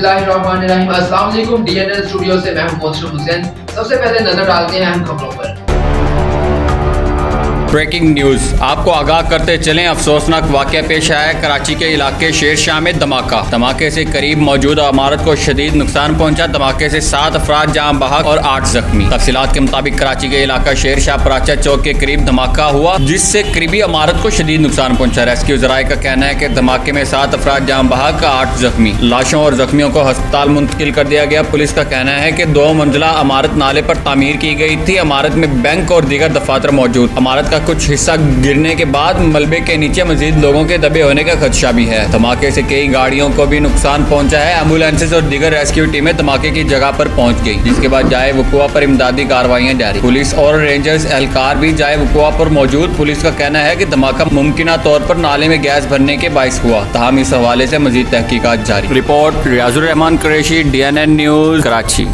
बिस्मिल्लाहिर्रहमानिर्रहीम। अस्सलाम वालेकुम। DNN स्टूडियो से मैं हूं मोहसिन हुसैन। सबसे पहले नजर डालते हैं अहम खबरों पर। ब्रेकिंग न्यूज आपको आगाह करते चलें, अफसोसनाक वाकया पेश आया है। कराची के इलाके शेरशाह में धमाके से करीब मौजूदा इमारत को शदीद नुकसान पहुंचा। धमाके से 7 अफराद जान बहक और 8 जख्मी। तफसीलात के मुताबिक कराची के इलाका शेरशाह प्राचा चौक के करीब धमाका हुआ, जिससे करीबी इमारत को शदीद नुकसान पहुंचा। रेस्क्यू जराये का कहना है कि धमाके में 7 अफराद जान बहक, 8 जख्मी। लाशों और जख्मियों को अस्पताल मुंतकिल कर दिया गया। पुलिस का कहना है कि 2 मंजिला इमारत नाले पर तामीर की गई थी। इमारत में बैंक और दीगर दफातर मौजूद। इमारत का कुछ हिस्सा गिरने के बाद मलबे के नीचे मजीद लोगों के दबे होने का खदशा भी है। धमाके से कई गाड़ियों को भी नुकसान पहुंचा है। एम्बुलेंसेज और दीगर रेस्क्यू टीमें धमाके की जगह पर पहुंच गई, जिसके बाद जाए वकुआ पर इमदादी कार्रवाइयां जारी। पुलिस और रेंजर्स एहलकार भी जाए वकुआ पर मौजूद। पुलिस का कहना है कि धमाका मुमकिना तौर पर नाले में गैस भरने के बाइस हुआ। ताहम इस हवाले से मजीद तहकीकात जारी। Report Riazur Rahman Qureshi, DNN news, Karachi.